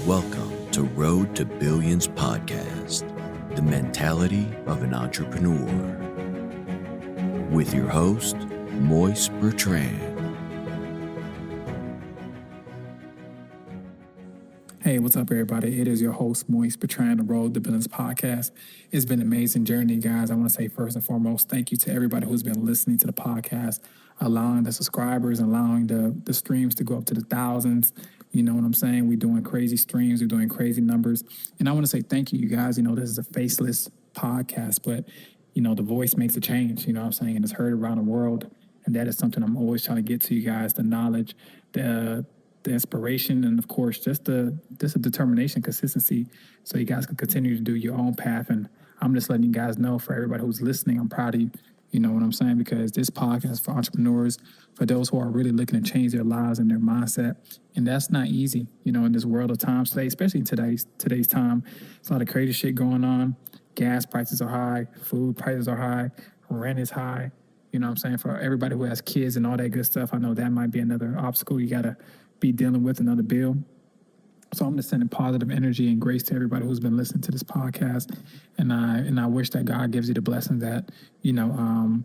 Welcome to Road to Billions podcast, the mentality of an entrepreneur. With your host, Moise Bertrand. Hey, what's up, everybody? It is your host, Moise Bertrand, the Road to Billions podcast. It's been an amazing journey, guys. I want to say first and foremost, thank you to everybody who's been listening to the podcast, allowing the subscribers, allowing the streams to go up to the thousands. You know what I'm saying? We're doing crazy streams. We're doing crazy numbers. And I want to say thank you, you guys. You know, this is a faceless podcast, but, you know, the voice makes a change, you know what I'm saying? And it's heard around the world. And that is something I'm always trying to get to you guys, the knowledge, the inspiration, and of course, just a determination, consistency, so you guys can continue to do your own path. And I'm just letting you guys know, for everybody who's listening, I'm proud of you. You know what I'm saying? Because this podcast is for entrepreneurs, for those who are really looking to change their lives and their mindset. And that's not easy, you know, in this world of times today, especially in today's time. It's a lot of crazy shit going on. Gas prices are high, food prices are high, rent is high. You know what I'm saying? For everybody who has kids and all that good stuff, I know that might be another obstacle you got to be dealing with, another bill. So I'm just sending positive energy and grace to everybody who's been listening to this podcast. And I wish that God gives you the blessing that, you know,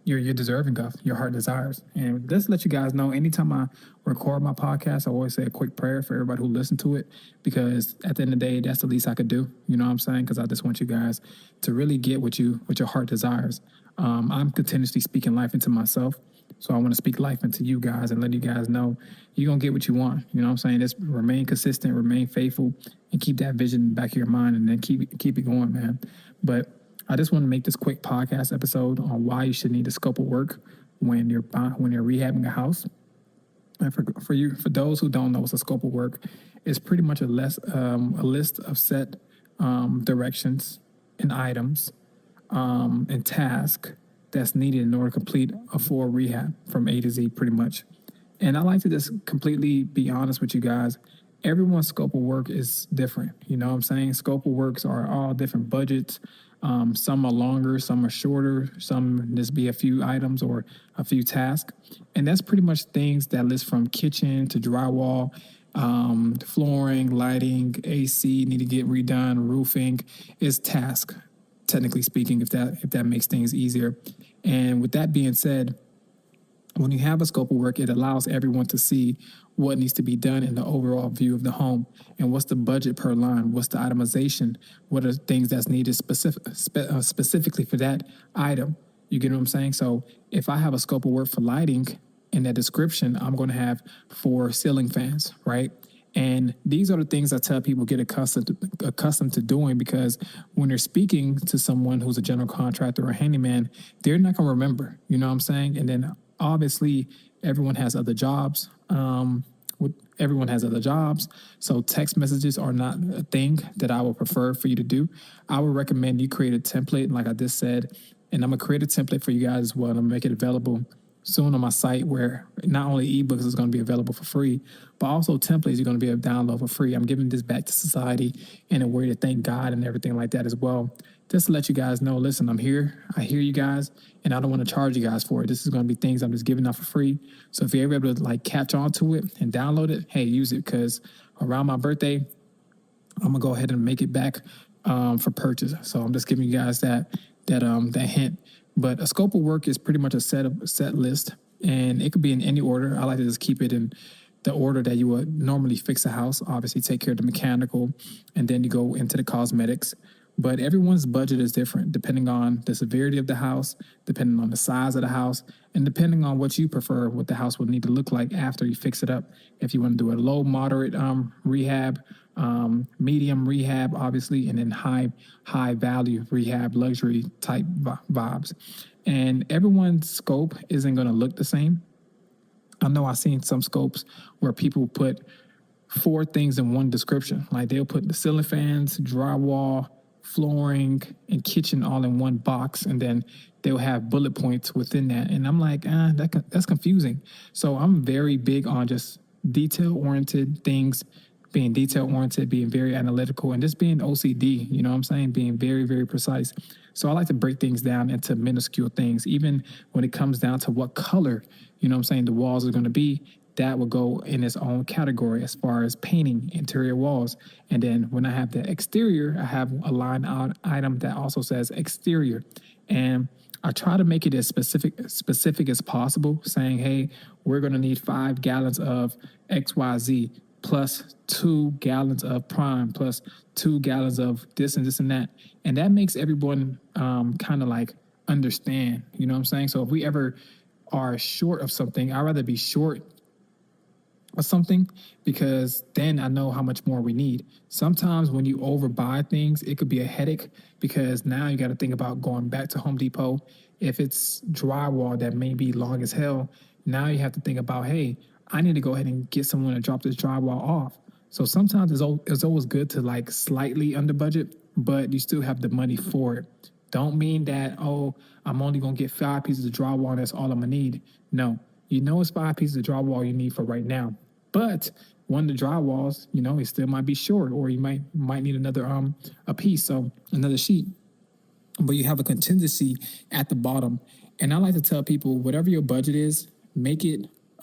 you're deserving of, your heart desires. And just to let you guys know, anytime I record my podcast, I always say a quick prayer for everybody who listens to it, because at the end of the day, that's the least I could do. You know what I'm saying? Because I just want you guys to really get what your heart desires. I'm continuously speaking life into myself. So I want to speak life into you guys and let you guys know you're going to get what you want. You know what I'm saying? Just remain consistent, remain faithful, and keep that vision in the back of your mind, and then keep it going, man. But I just want to make this quick podcast episode on why you should need a scope of work when you're rehabbing a house. And for those who don't know what's a scope of work, it's pretty much a list of set directions and items and tasks that's needed in order to complete a full rehab from A to Z, pretty much. And I like to just completely be honest with you guys. Everyone's scope of work is different. You know what I'm saying? Scope of works are all different budgets. Some are longer, some are shorter, some just be a few items or a few tasks. And that's pretty much things that list from kitchen to drywall, flooring, lighting, AC need to get redone, roofing is task, technically speaking, if that makes things easier. And with that being said, when you have a scope of work, it allows everyone to see what needs to be done in the overall view of the home, and what's the budget per line, what's the itemization, what are things that's needed specifically for that item. You get what I'm saying? So if I have a scope of work for lighting, in that description, I'm going to have 4 ceiling fans, right? And these are the things I tell people get accustomed to doing, because when they're speaking to someone who's a general contractor or a handyman, they're not going to remember, you know what I'm saying? And then obviously everyone has other jobs. Everyone has other jobs. So text messages are not a thing that I would prefer for you to do. I would recommend you create a template, like I just said, and I'm going to create a template for you guys as well. I'm going to make it available soon on my site, where not only ebooks is going to be available for free, but also templates are going to be able to download for free. I'm giving this back to society in a way to thank God and everything like that as well. Just to let you guys know, listen, I'm here. I hear you guys, and I don't want to charge you guys for it. This is going to be things I'm just giving out for free. So if you're ever able to like catch on to it and download it, hey, use it, because around my birthday, I'm going to go ahead and make it back for purchase. So I'm just giving you guys that hint. But a scope of work is pretty much a set list, and it could be in any order. I like to just keep it in the order that you would normally fix a house. Obviously, take care of the mechanical, and then you go into the cosmetics. But everyone's budget is different, depending on the severity of the house, depending on the size of the house, and depending on what you prefer, what the house will need to look like after you fix it up. If you want to do a low, moderate rehab, medium rehab, obviously, and then high value rehab, luxury type vibes. And everyone's scope isn't going to look the same. I know I've seen some scopes where people put 4 things in one description. Like they'll put the ceiling fans, drywall, flooring, and kitchen all in one box, and then they'll have bullet points within that. And I'm like, that's confusing. So I'm very big on just detail-oriented things, being detail-oriented, being very analytical, and just being OCD, you know what I'm saying? Being very, very precise. So I like to break things down into minuscule things, even when it comes down to what color, you know what I'm saying, the walls are going to be. that will go in its own category as far as painting interior walls. And then when I have the exterior, I have a line out item that also says exterior. And I try to make it as specific as possible, saying, hey, we're going to need 5 gallons of XYZ plus 2 gallons of prime plus 2 gallons of this and this and that. And that makes everyone kind of like understand, you know what I'm saying? So if we ever are short of something, I'd rather be short or something, because then I know how much more we need. Sometimes when you overbuy things, it could be a headache, because now you got to think about going back to Home Depot. If it's drywall that may be long as hell, now you have to think about, hey, I need to go ahead and get someone to drop this drywall off. So sometimes it's always good to like slightly under budget, but you still have the money for it. Don't mean that, oh, I'm only going to get 5 pieces of drywall and that's all I'm going to need. No, you know it's 5 pieces of drywall you need for right now. But one of the drywalls, you know, it still might be short, or you might need another a piece, so another sheet. But you have a contingency at the bottom. And I like to tell people, whatever your budget is, make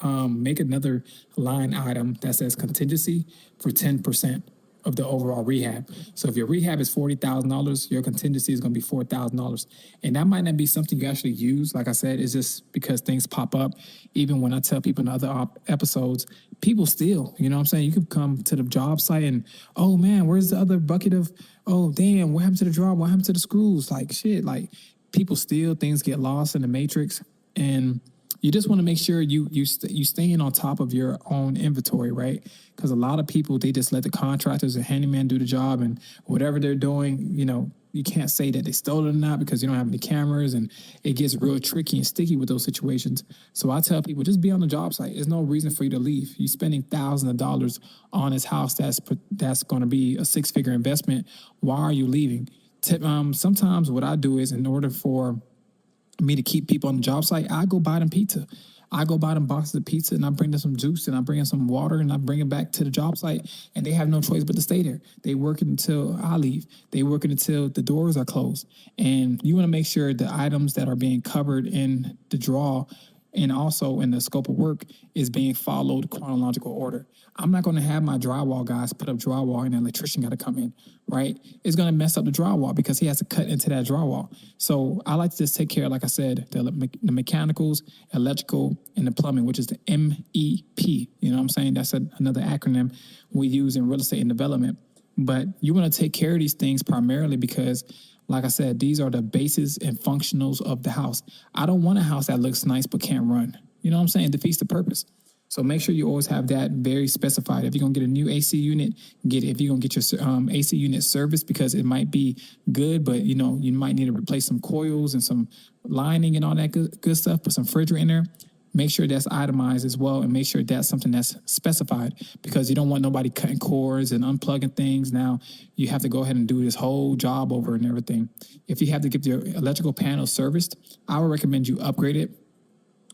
another line item that says contingency for 10% of the overall rehab. So if your rehab is $40,000, your contingency is going to be $4,000. And that might not be something you actually use. Like I said, it's just because things pop up. Even when I tell people in other episodes, people still, you know what I'm saying? You could come to the job site and, oh man, where's the other bucket of, oh damn, what happened to the job? What happened to the screws? Like shit, like people steal, things get lost in the matrix. And you just want to make sure you staying on top of your own inventory, right? Because a lot of people, they just let the contractors and handyman do the job, and whatever they're doing, you know, you can't say that they stole it or not because you don't have any cameras, and it gets real tricky and sticky with those situations. So I tell people, just be on the job site. There's no reason for you to leave. You're spending thousands of dollars on this house that's going to be a 6-figure investment. Why are you leaving? Sometimes what I do is, in order for me to keep people on the job site, I go buy them pizza. I go buy them boxes of pizza, and I bring them some juice, and I bring them some water, and I bring it back to the job site, and they have no choice but to stay there. They work it until I leave. They work it until the doors are closed. And you want to make sure the items that are being covered in the draw and also in the scope of work is being followed chronological order. I'm not going to have my drywall guys put up drywall and an electrician got to come in, right? It's going to mess up the drywall because he has to cut into that drywall. So I like to just take care, like I said, the mechanicals, electrical, and the plumbing, which is the MEP. You know what I'm saying? That's another acronym we use in real estate and development. But you want to take care of these things primarily because, like I said, these are the bases and functionals of the house. I don't want a house that looks nice but can't run. You know what I'm saying? It defeats the purpose. So make sure you always have that very specified. If you're going to get a new AC unit, get it. If you're going to get your AC unit serviced, because it might be good, but you know, you might need to replace some coils and some lining and all that good stuff, put some refrigerator in there. Make sure that's itemized as well, and make sure that's something that's specified, because you don't want nobody cutting cords and unplugging things. Now you have to go ahead and do this whole job over and everything. If you have to get your electrical panel serviced, I would recommend you upgrade it.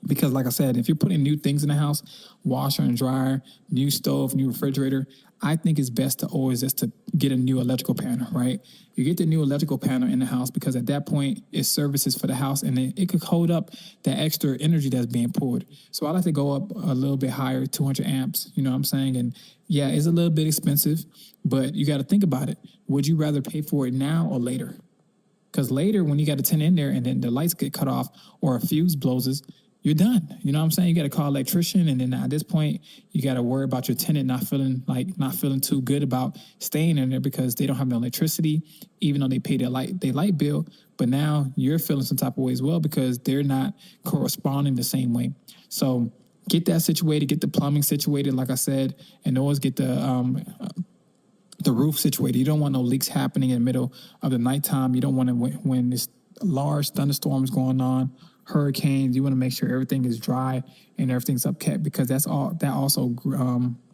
Because like I said, if you're putting new things in the house, washer and dryer, new stove, new refrigerator, I think it's best to always just to get a new electrical panel, right? You get the new electrical panel in the house, because at that point it services for the house, and it could hold up the extra energy that's being pulled. So I like to go up a little bit higher, 200 amps, you know what I'm saying? And yeah, it's a little bit expensive, but you got to think about it. Would you rather pay for it now or later? Because later, when you got a tenant in there and then the lights get cut off or a fuse blows, you're done. You know what I'm saying? You got to call an electrician, and then at this point, you got to worry about your tenant not feeling too good about staying in there because they don't have no electricity, even though they pay their light bill. But now you're feeling some type of way as well because they're not corresponding the same way. So get that situated, get the plumbing situated, like I said, and always get the roof situated. You don't want no leaks happening in the middle of the nighttime. You don't want to, when this large thunderstorms going on, hurricanes, you want to make sure everything is dry and everything's upkept, because that also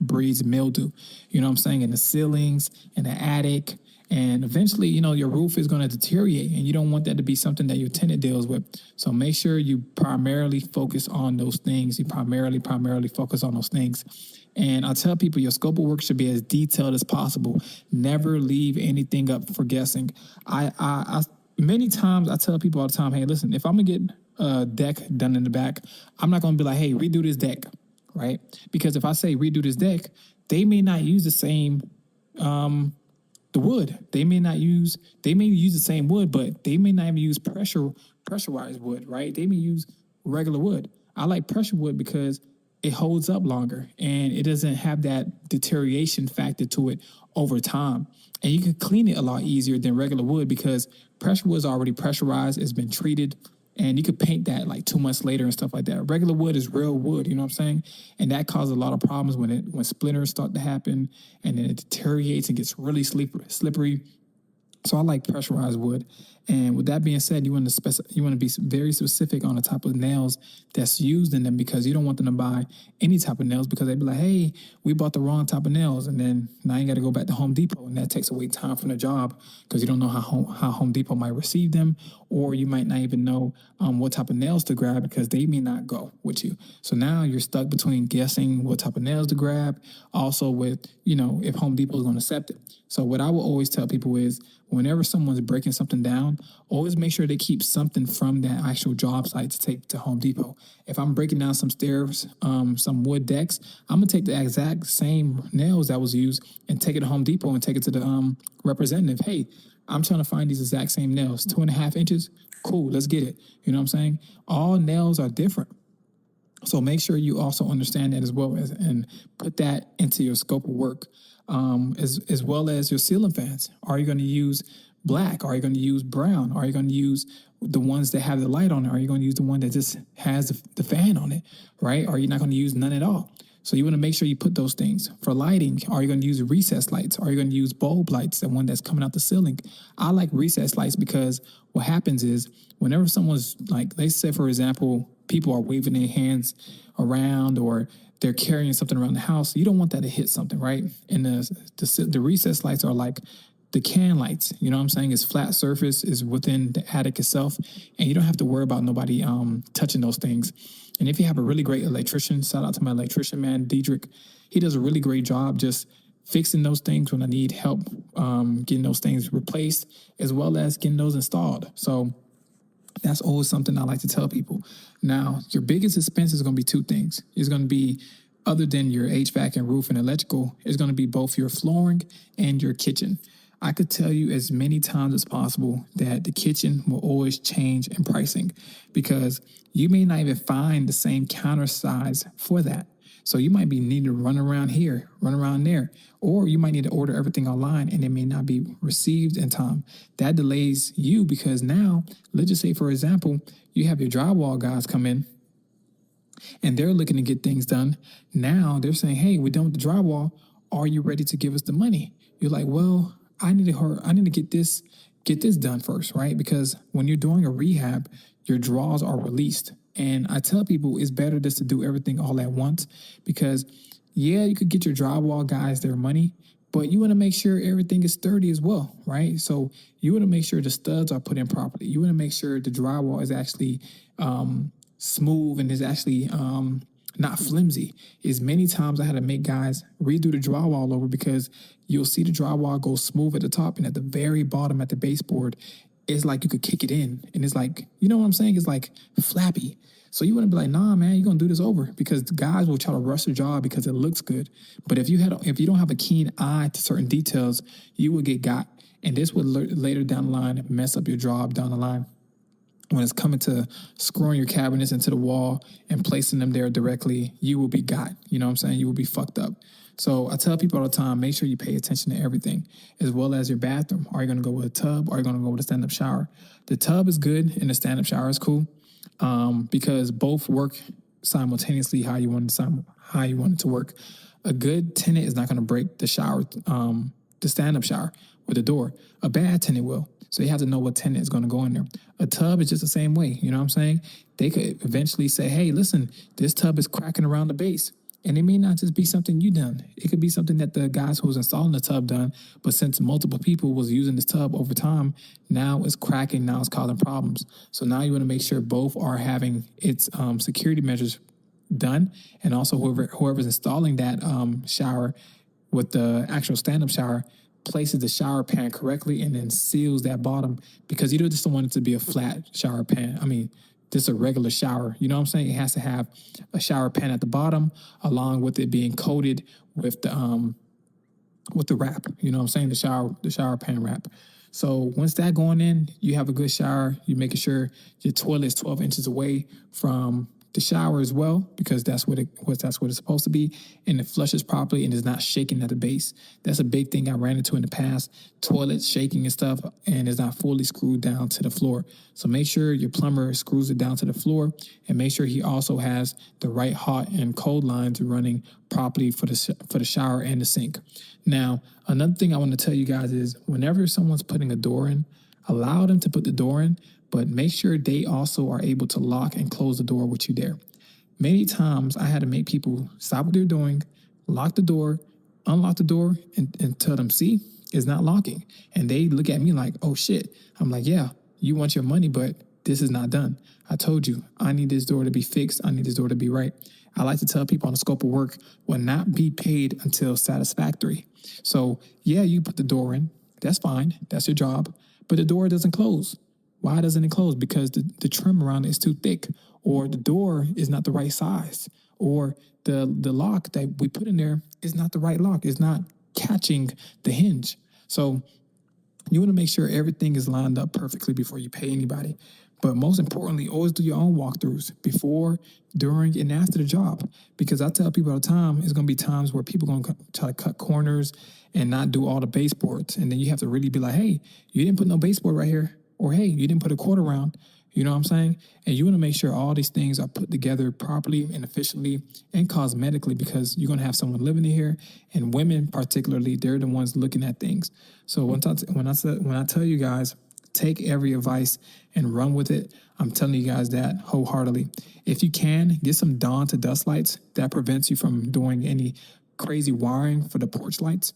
breeds mildew, you know what I'm saying, in the ceilings, in the attic, and eventually, you know, your roof is going to deteriorate, and you don't want that to be something that your tenant deals with. So make sure you primarily focus on those things. You primarily focus on those things. And I tell people your scope of work should be as detailed as possible. Never leave anything up for guessing. I many times I tell people all the time, hey, listen, if I'm gonna get a deck done in the back, I'm not gonna be like, hey, redo this deck. right? Because if I say redo this deck, they may not use the same the wood. They may use the same wood, but they may not even use pressurized wood, right? They may use regular wood. I like pressure wood because it holds up longer and it doesn't have that deterioration factor to it over time. And you can clean it a lot easier than regular wood because pressure wood is already pressurized, it's been treated, and you could paint that like 2 months later and stuff like that. Regular wood is real wood, you know what I'm saying? And that causes a lot of problems when splinters start to happen and then it deteriorates and gets really slippery. So I like pressurized wood. And with that being said, you want to be very specific on the type of nails that's used in them because you don't want them to buy any type of nails because they'd be like, hey, we bought the wrong type of nails. And then now you got to go back to Home Depot and that takes away time from the job because you don't know how Home Depot might receive them, or you might not even know what type of nails to grab because they may not go with you. So now you're stuck between guessing what type of nails to grab, also with, if Home Depot is going to accept it. So what I will always tell people is whenever someone's breaking something down, always make sure they keep something from that actual job site to take to Home Depot. If I'm breaking down some stairs, some wood decks, I'm going to take the exact same nails that was used and take it to Home Depot and take it to the representative. Hey, I'm trying to find these exact same nails, 2.5 inches. Cool, let's get it. You know what I'm saying? All nails are different. So make sure you also understand that as well and put that into your scope of work, as well as your ceiling fans. Are you going to use black? Are you going to use brown? Are you going to use the ones that have the light on it? Are you going to use the one that just has the fan on it, right? Are you not going to use none at all? So you want to make sure you put those things. For lighting, are you going to use recessed lights? Are you going to use bulb lights, the one that's coming out the ceiling? I like recessed lights because what happens is whenever someone's like, let's say, for example, people are waving their hands around or they're carrying something around the house, you don't want that to hit something, right? And the recessed lights are like the can lights, you know what I'm saying? It's flat surface, is within the attic itself, and you don't have to worry about nobody touching those things. And if you have a really great electrician, shout out to my electrician, man, Diedrich, he does a really great job just fixing those things when I need help getting those things replaced, as well as getting those installed. So that's always something I like to tell people. Now, your biggest expense is going to be two things. It's going to be, other than your HVAC and roof and electrical, it's going to be both your flooring and your kitchen. I could tell you as many times as possible that the kitchen will always change in pricing because you may not even find the same counter size for that. So you might be needing to run around here, run around there, or you might need to order everything online and it may not be received in time. That delays you because now, let's just say, for example, you have your drywall guys come in and they're looking to get things done. Now they're saying, hey, we're done with the drywall. Are you ready to give us the money? You're like, well, I need to get this done first, right? Because when you're doing a rehab, your draws are released. And I tell people it's better just to do everything all at once because, yeah, you could get your drywall guys their money, but you want to make sure everything is sturdy as well, right? So you want to make sure the studs are put in properly. You want to make sure the drywall is actually smooth and is actually not flimsy. Is many times I had to make guys redo the drywall over because you'll see the drywall go smooth at the top and at the very bottom at the baseboard, it's like you could kick it in. And it's like, you know what I'm saying? It's like flappy. So you want to be like, nah, man, you're going to do this over because the guys will try to rush the job because it looks good. But if you don't have a keen eye to certain details, you will get got. And this would later down the line mess up your job down the line. When it's coming to screwing your cabinets into the wall and placing them there directly, you will be got. You know what I'm saying? You will be fucked up. So I tell people all the time, make sure you pay attention to everything, as well as your bathroom. Are you going to go with a tub or are you going to go with a stand-up shower? The tub is good and the stand-up shower is cool because both work simultaneously how you want it to work. A good tenant is not going to break the shower, the stand-up shower with the door. A bad tenant will. So you have to know what tenant is going to go in there. A tub is just the same way. You know what I'm saying? They could eventually say, hey, listen, this tub is cracking around the base. And it may not just be something you done. It could be something that the guys who was installing the tub done. But since multiple people was using this tub over time, now it's cracking, now it's causing problems. So now you want to make sure both are having its security measures done. And also whoever's installing that shower with the actual stand-up shower places the shower pan correctly and then seals that bottom because you don't just want it to be a flat shower pan. just a regular shower. You know what I'm saying? It has to have a shower pan at the bottom, along with it being coated with the wrap. You know what I'm saying? The shower pan wrap. So once that going in, you have a good shower. You're making sure your toilet is 12 inches away from the shower as well, because that's what it's supposed to be, and it flushes properly and is not shaking at the base. That's a big thing I ran into in the past: toilets shaking and stuff, and it's not fully screwed down to the floor. So make sure your plumber screws it down to the floor, and make sure he also has the right hot and cold lines running properly for the shower and the sink. Now, another thing I want to tell you guys is, whenever someone's putting a door in, allow them to put the door in, but make sure they also are able to lock and close the door with you there. Many times I had to make people stop what they're doing, lock the door, unlock the door, and tell them, see, it's not locking. And they look at me like, oh shit. I'm like, yeah, you want your money, but this is not done. I told you, I need this door to be fixed. I need this door to be right. I like to tell people on the scope of work will not be paid until satisfactory. So yeah, you put the door in. That's fine. That's your job. But the door doesn't close. Why doesn't it close? Because the trim around it is too thick, or the door is not the right size, or the lock that we put in there is not the right lock. It's not catching the hinge. So you want to make sure everything is lined up perfectly before you pay anybody. But most importantly, always do your own walkthroughs before, during, and after the job. Because I tell people all the time, it's going to be times where people are going to try to cut corners and not do all the baseboards. And then you have to really be like, hey, you didn't put no baseboard right here. Or, hey, you didn't put a quarter round. You know what I'm saying? And you want to make sure all these things are put together properly and efficiently and cosmetically, because you're going to have someone living in here, and women particularly, they're the ones looking at things. So when I tell you guys, take every advice and run with it, I'm telling you guys that wholeheartedly. If you can, get some dawn to dusk lights. That prevents you from doing any crazy wiring for the porch lights.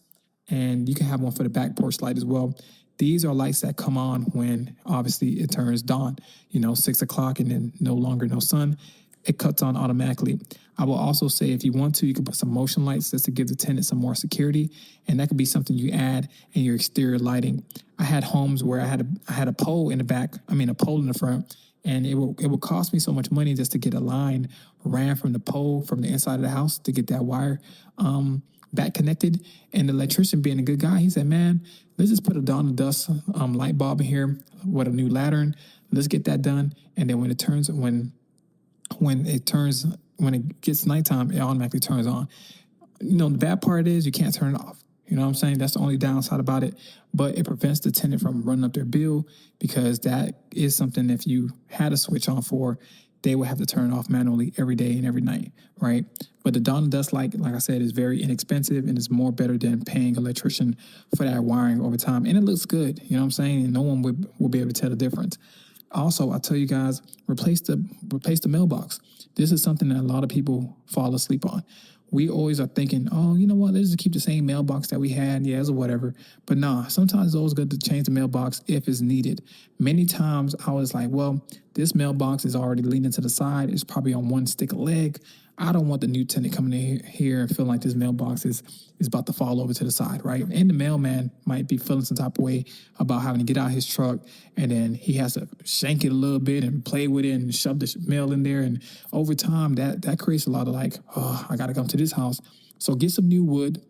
And you can have one for the back porch light as well. These are lights that come on when, obviously, it turns dawn, 6 o'clock, and then no longer no sun. It cuts on automatically. I will also say, if you want to, you can put some motion lights just to give the tenant some more security, and that could be something you add in your exterior lighting. I had homes where I had a pole in the back, a pole in the front, and it would cost me so much money just to get a line ran from the pole from the inside of the house to get that wire back connected. And the electrician, being a good guy, he said, man, let's just put a dawn to dusk light bulb in here with a new lantern. Let's get that done. And then when it gets nighttime, it automatically turns on. The bad part is you can't turn it off. You know what I'm saying? That's the only downside about it. But it prevents the tenant from running up their bill, because that is something, if you had a switch on for, they would have to turn it off manually every day and every night, right? But the dawn and dusk light, like I said, is very inexpensive and is more better than paying an electrician for that wiring over time. And it looks good, you know what I'm saying? And no one will be able to tell the difference. Also, I tell you guys, replace the mailbox. This is something that a lot of people fall asleep on. We always are thinking, oh, you know what, let's just keep the same mailbox that we had, or whatever. But nah, sometimes it's always good to change the mailbox if it's needed. Many times I was like, well, this mailbox is already leaning to the side. It's probably on one stick of leg. I don't want the new tenant coming in here and feeling like this mailbox is about to fall over to the side, right? And the mailman might be feeling some type of way about having to get out his truck, and then he has to shank it a little bit and play with it and shove the mail in there. And over time, that creates a lot of like, oh, I got to come to this house. So get some new wood,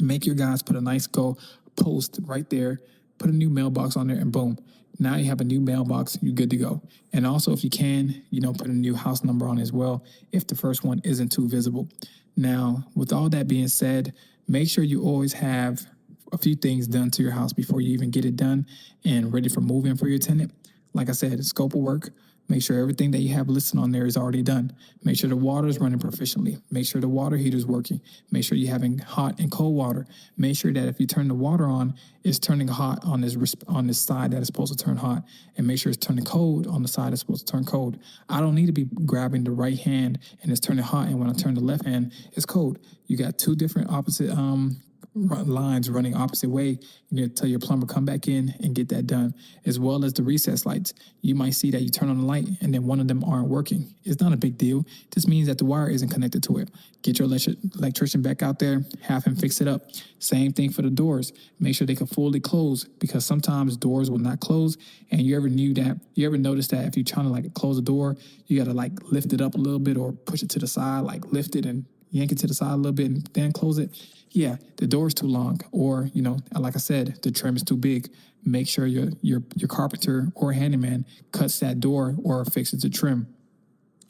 make your guys put a nice post right there, put a new mailbox on there, and boom. Now you have a new mailbox, you're good to go. And also, if you can, put a new house number on as well, if the first one isn't too visible. Now, with all that being said, make sure you always have a few things done to your house before you even get it done and ready for move-in for your tenant. Like I said, scope of work. Make sure everything that you have listed on there is already done. Make sure the water is running proficiently. Make sure the water heater is working. Make sure you're having hot and cold water. Make sure that if you turn the water on, it's turning hot on this side that is supposed to turn hot, and make sure it's turning cold on the side that's supposed to turn cold. I don't need to be grabbing the right hand and it's turning hot, and when I turn the left hand, it's cold. You got two different opposite lines running opposite way, you need to tell your plumber come back in and get that done, as well as the recess lights. You might see that you turn on the light and then one of them aren't working. It's not a big deal. This means that the wire isn't connected to it. Get your electrician back out there, have him fix it up. Same thing for the doors. Make sure they can fully close, because sometimes doors will not close. And you ever noticed that if you're trying to like close a door, you got to like lift it up a little bit or push it to the side, like lift it and yank it to the side a little bit and then close it. Yeah, the door is too long, or like I said, the trim is too big. Make sure your carpenter or handyman cuts that door or fixes the trim.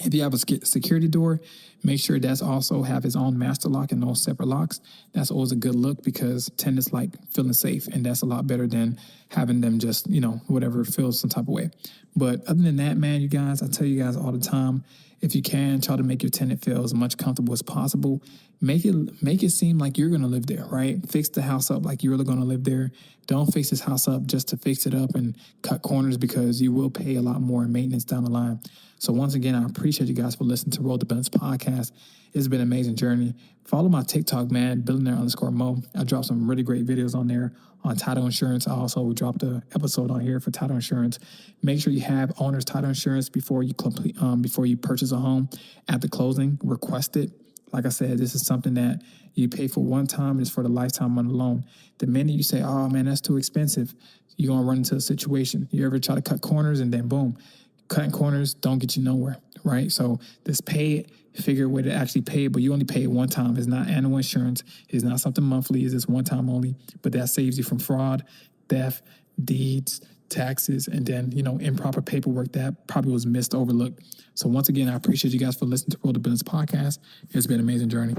If you have a security door, make sure that's also have its own master lock and no separate locks. That's always a good look, because tenants like feeling safe, and that's a lot better than having them just, whatever, feel some type of way. But other than that, man, you guys, I tell you guys all the time, if you can, try to make your tenant feel as much comfortable as possible. Make it seem like you're gonna live there, right? Fix the house up like you're really gonna live there. Don't fix this house up just to fix it up and cut corners, because you will pay a lot more in maintenance down the line. So once again, I appreciate you guys for listening to Road to Balance podcast. It's been an amazing journey. Follow my TikTok, man, billionaire_Mo. I dropped some really great videos on there on title insurance. I also dropped an episode on here for title insurance. Make sure you have owner's title insurance before you purchase a home. At the closing, request it. Like I said, this is something that you pay for one time, and it's for the lifetime on the loan. The minute you say, oh man, that's too expensive, you're going to run into a situation. You ever try to cut corners and then boom, cutting corners don't get you nowhere, right? So this pay it, figure a way to actually pay it, but you only pay it one time. It's not annual insurance. It's not something monthly. It's just one time only, but that saves you from fraud, theft, deeds, taxes, and then, improper paperwork that probably was missed, overlooked. So once again, I appreciate you guys for listening to Road to Business podcast. It's been an amazing journey.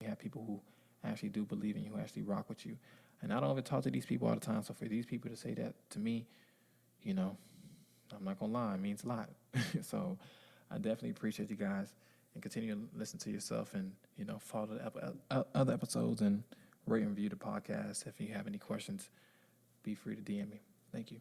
You have people who actually do believe in you, who actually rock with you. And I don't even talk to these people all the time. So for these people to say that to me, you know, I'm not going to lie, it means a lot. So I definitely appreciate you guys, and continue to listen to yourself, and, you know, follow the other episodes, and rate and review the podcast. If you have any questions, be free to DM me. Thank you.